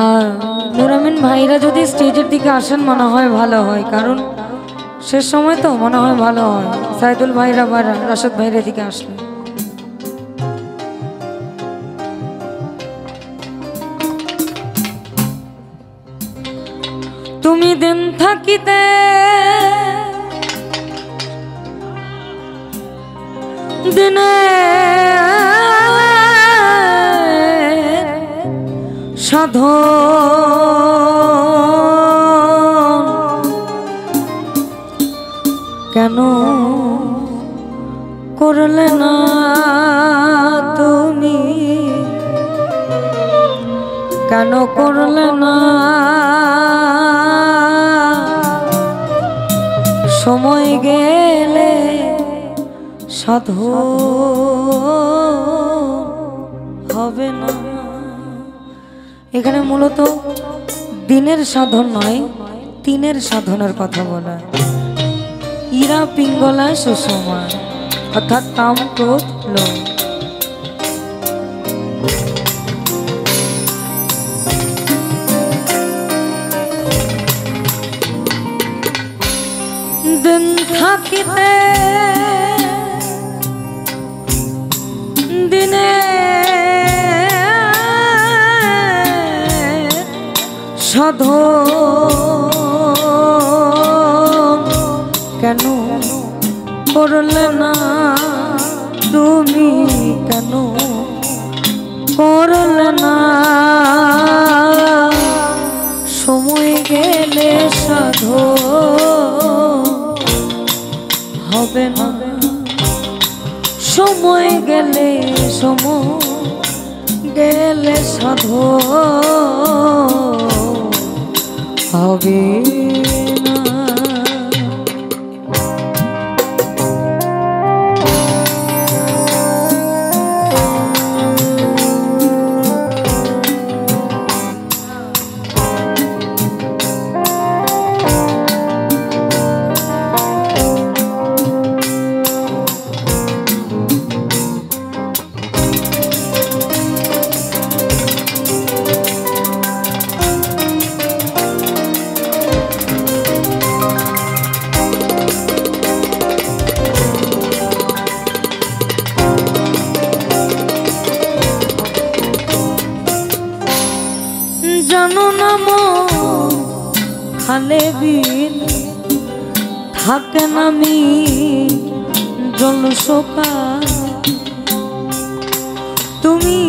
আর নুরামিন ভাইরা যদি স্টেজের দিকে আসেন মনে হয় ভালো হয়, কারণ শেষ সময় তো মনে হয় ভালো হয় সাইদুল ভাইরা বা রাশেদ ভাইরা দিকে আসলে। তুমি দিন থাকিতে দিনে সাধন কেন করলে না তুমি, কেন করলে না সময় গেলে সাধন হবে না। এখানে মূলত দিনের সাধন নয়, তিনের সাধনের কথা বলা। ইরা পিঙ্গলা সুষমা অর্থাৎ কাম ক্রোধ লোভ। দিন থাকিতে দিনে সাধন কেন করলে না তুমি, কেন করলে না সময় গেলে সাধন হবে না, সময় গেলে সাধন হবে না। জানো না মন খালে বিল থাকে না মি জল শোকা, তুমি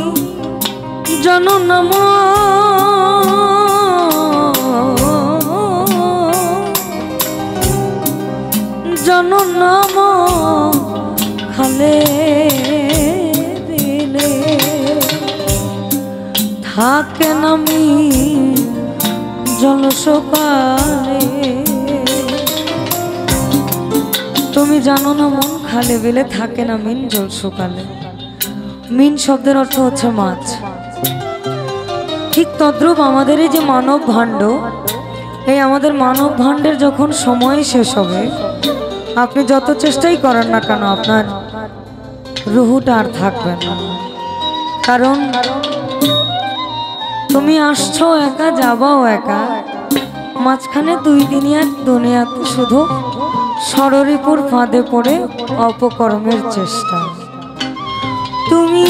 জানো না মন, জানো না মন খালে বিলে থাকে না মি জল সকালে। তুমি জানো না মন খালে বিলে থাকে না মিন জল সকালে। মিন শব্দের অর্থ হচ্ছে মাছ। ঠিক তদ্রূপ আমাদের এই যে মানব ভাণ্ড, এই আমাদের মানব ভাণ্ডের যখন সময় শেষ হবে, আপনি যত চেষ্টাই করেন না কেন আপনার রুহুটা আর থাকবে না। কারণ তুমি আসছো একা, যাবাও একা, মাঝখানে দুই দিনিয়ার দুনিয়াতে শুধু ষড়রিপুর ফাঁদে পড়ে অপকর্মের চেষ্টা। তুমি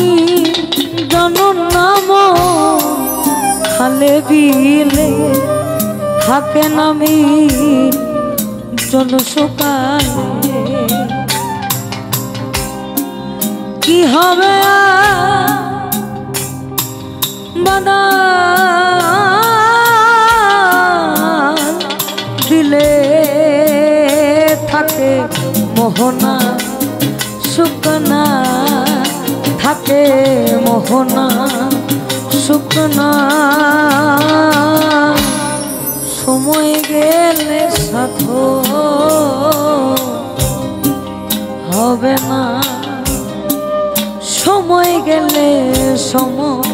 জানো না মন খালে বিলে থাকে না মি জল সকালে, কি হবে বাদা দিলে থাকে মোহনা শুকনা, থাকে মোহনা শুকনা সময় গেলে সাধন হবে না, সময় গেলে সাধন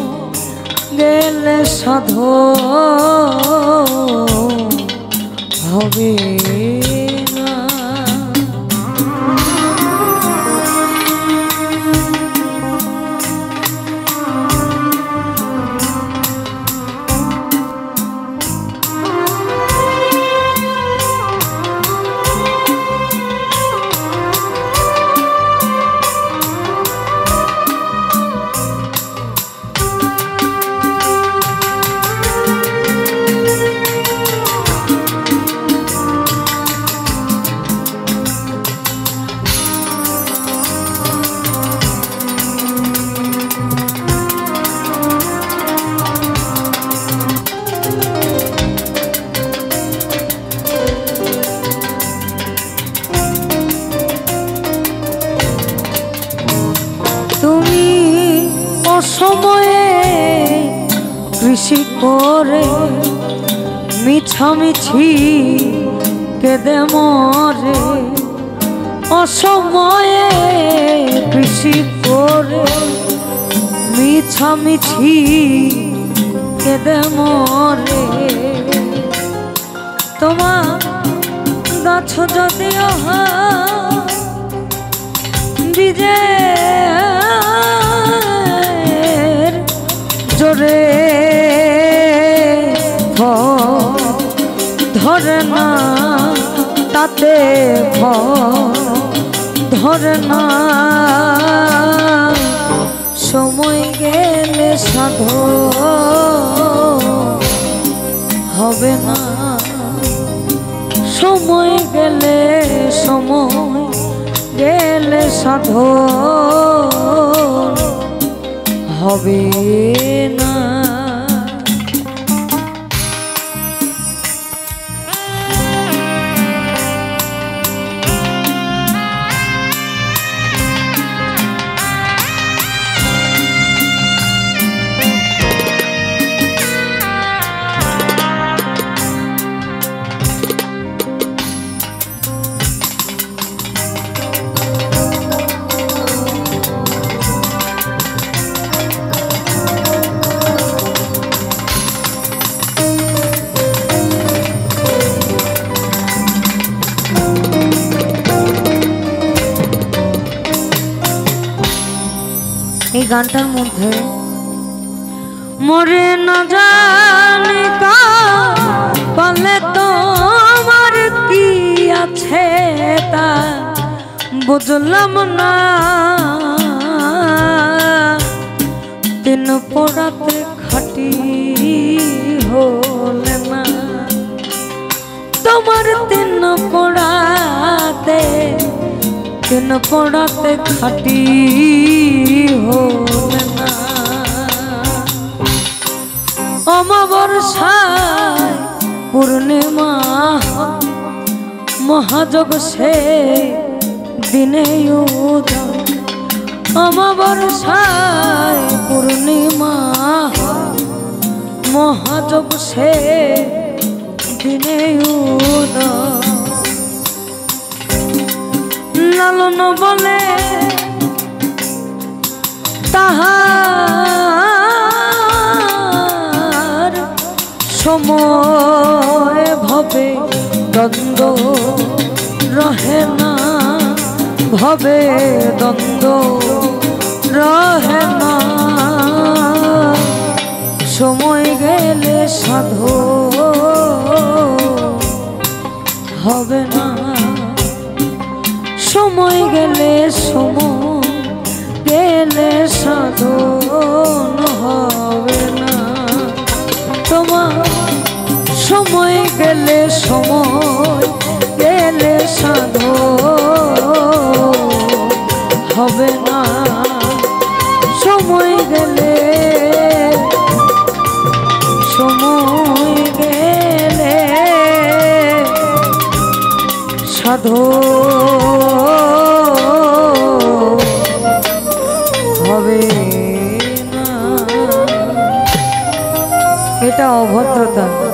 হবে না। বেশি করে মিছামিছি কেঁদে মরে অসময়ে বেশি করে মিছামিছি কেঁদে মরে তোমার গাছ যদিও বীজের জোরে ধরে না তাতে ধরে না সময় গেলে সাধো হবে না সময় গেলে সাধো হবে না এই গানটার মধ্যে মরে না জানি পালে তোমার কি আছে তা বুঝলাম না দিন পড়াতে খাটি হলে না তোমার দিন পড়াতে খাটি হলে না অমাবস্যায় পূর্ণিমা মহাযোগ সে দিনে উদয় অমাবস্যায় পূর্ণিমা মহাযোগ সে দিনে উদয় লালন বলে তাহার সময় ভবে দ্বন্দ্ব রহে না ভবে দ্বন্দ্ব রহে না সময় গেলে সাধো হবে না সময় গেলে সাধন হবে না তোমার সময় গেলে সাধন হবে না সময় গেলে সাধন হবে না এটা অভদ্রতা।